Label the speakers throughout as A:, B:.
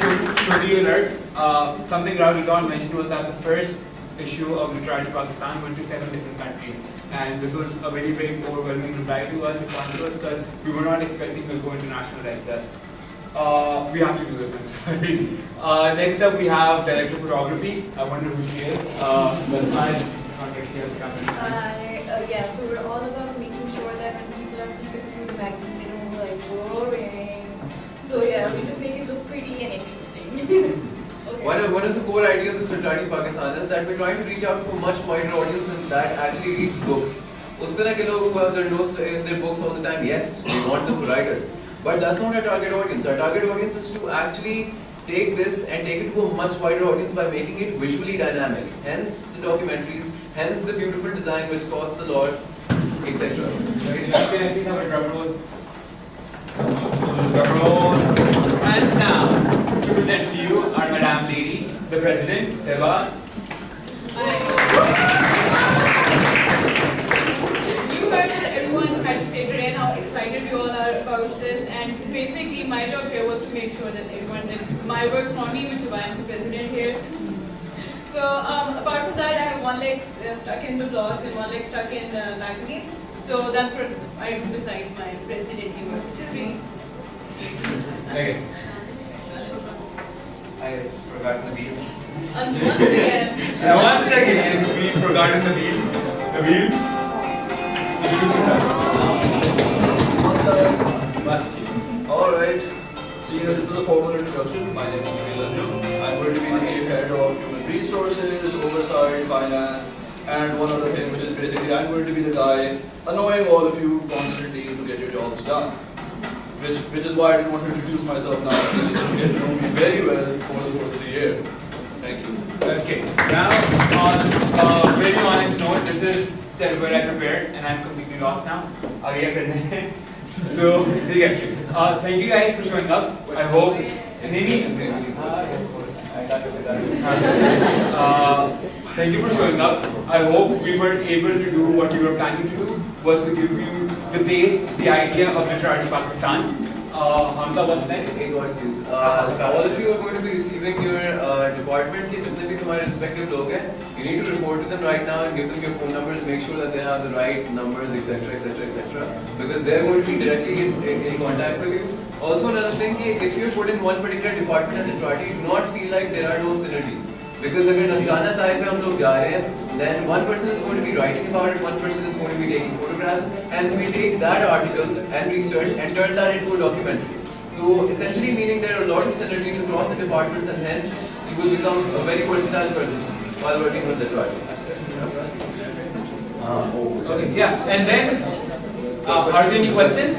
A: show the alert. Something Rahul Don mentioned was that the first issue of Literati Pakistan went to 7 different countries. And this was a very, very overwhelming reply to us, because we were not expecting to go international like this. We have to do this, I'm sorry. Next up, we have Director of Photography. I wonder who she is.
B: Yeah, so we're all about making sure that when people are flipping through the magazine, they don't go like boring. So yeah, we just make it look pretty and interesting. Okay.
C: One of the core ideas of Literati Pakistan is that we're trying to reach out to a much wider audience than that actually reads books. Us tarah ke log who have their nose in their books all the time, yes, we want them for writers. But that's not our target audience. Our target audience is to actually take this and take it to a much wider audience by making it visually dynamic. Hence the documentaries, hence the beautiful design which costs a lot, etc.
A: Can I please have a drum roll? Drum roll. And now, to present to you our Madam Lady, the President, Eva.
D: You heard what everyone had to say today and how excited we all are about this, and basically my job here was to make sure that everyone did my work for me, which is why I'm the president here. So apart from that, I have one leg stuck in the blogs and one leg stuck in the magazines. So that's what I do besides my presidency work, which is really
A: Okay. I forgot the wheel.
D: once again.
A: And once again, we forgotten the wheel. The wheel.
E: Alright, seeing as this is a formal introduction, my name is Naveen Lanju. I'm going to be the head of human resources, oversight, finance, and one other thing, which is basically I'm going to be the guy annoying all of you constantly to get your jobs done. Which is why I didn't want to introduce myself now, since you can get to know me very well over the course of the year. Thank you.
A: Okay, now on a very honest note, this is where I prepared and I'm completely lost now. So, thank you guys for showing up. I hope. Thank you for showing up. I hope we were able to do what we were planning to do, was to give you the base, the idea of Literati Pakistan. Hamza, what's next?
C: All of you are going to be receiving your department के जितने भी तुम्हारे respective लोग हैं, you need to report to them right now and give them your phone numbers, make sure that they have the right numbers, etc., etc., etc., because they're going to be directly in contact with you. Also another thing, if you're put in one particular department at Literati, do not feel like there are no synergies. Because अगर ननकाना साहिब पे हम लोग जा रहे हैं, then one person is going to be writing about it, one person is going to be taking photographs, and we take that article and research and turn that into a documentary. So essentially meaning there are a lot of synergies across the departments, and hence you will become a very versatile person while working with Literati.
A: Okay, yeah, and then, are there any questions?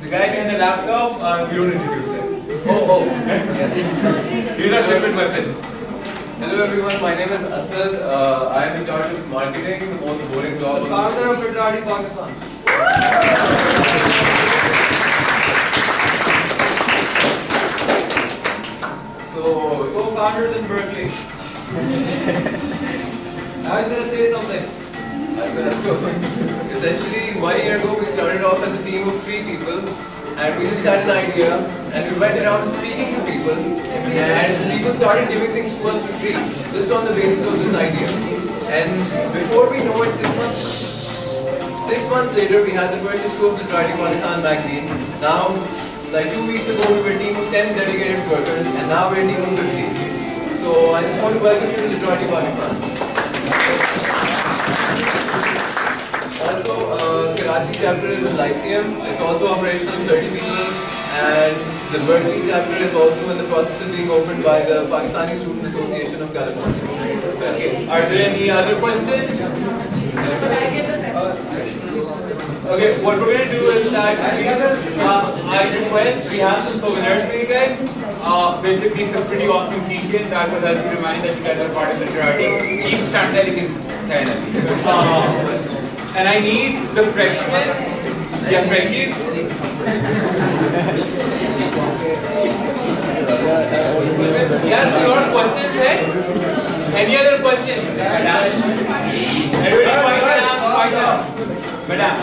A: The guy behind the laptop, we don't introduce him. These are separate weapons.
C: Hello everyone, my name is Asad. I am in charge of marketing, the most boring job.
E: The founder of Literati Pakistan.
C: So,
E: Co-founders in Berkeley. Now he's going to say something.
C: so essentially 1 year ago we started off as a team of 3 people, and we just had an idea and we went around speaking to people, and people started giving things to us for free just on the basis of this idea. And before we know it, 6 months later we had the first issue of Literati Pakistan magazine. Now, like 2 weeks ago we were a team of 10 dedicated workers, and now we're a team of 50. So I just want to welcome you to Literati Pakistan. Also, Karachi chapter is a lyceum. It's also operational, 30 people, and the Berkeley chapter is also in the process of being opened by the Pakistani Student Association of California.
A: Okay. Are there any other questions? Okay, what we're going to do is that I request we have some souvenirs for you guys. Basically, it's a pretty awesome keychain that will help you remind that you guys are part of Literati. Cheap standard, you can tell. And I need the freshmen. Yeah, freshies. Yes, a lot of questions, right? Any other questions? Madam? Everybody quiet down. Madam?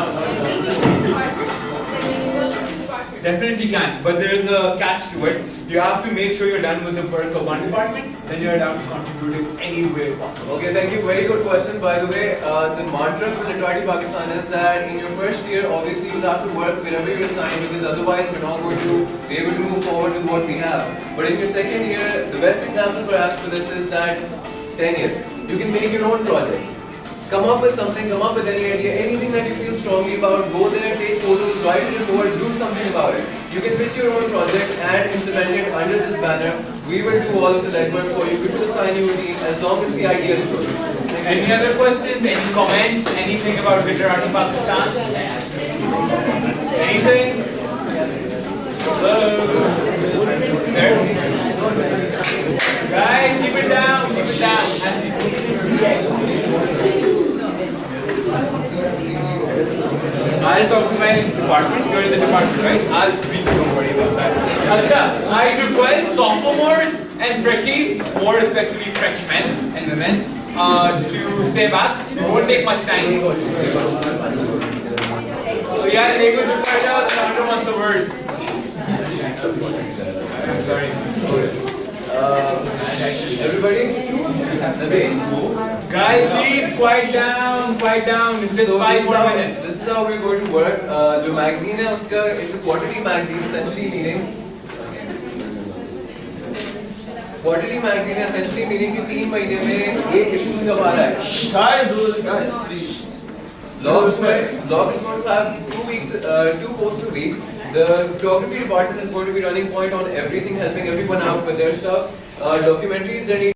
A: Then definitely can, but there is a catch to it. You have to make sure you're done with the work of one department, then you're allowed to contribute in any way possible.
C: Okay, thank you. Very good question. By the way, the mantra for Literati Pakistan is that in your first year, obviously you'll have to work wherever you're assigned, because otherwise we're not going to be able to move forward with what we have. But in your second year, the best example perhaps for this is that tenure. You can make your own projects. Come up with something, come up with any idea, anything that you feel strongly about, go there, take photos, write a report, do something about it. You can pitch your own project and implement it under this banner. We will do all of the legwork for you. We will assign you a team as long as the idea is good.
A: Any other questions? Any comments? Anything about Literati Pakistan? Anything? Hello? Sir? Guys, keep it down, keep it down. I'll talk to my department. You're in the department, right? I'll speak. Don't worry about that. Acha, I request sophomores and freshies, more especially freshmen and women, to stay back. It won't take much time. So yeah, Lego to find out. Sandra wants the word. I'm sorry.
C: Everybody?
A: Guys, please quiet down, quiet down. It's just 5 more minutes.
C: This is how we're going to work. जो magazine है उसका it's a quarterly magazine, essentially meaning कि 3 महीने में एक issues कब आ रहा है.
E: Guys, please.
C: Blog is going to have 2 posts a week. The photography department is going to be running point on everything, helping everyone out with their stuff. Documentaries, they need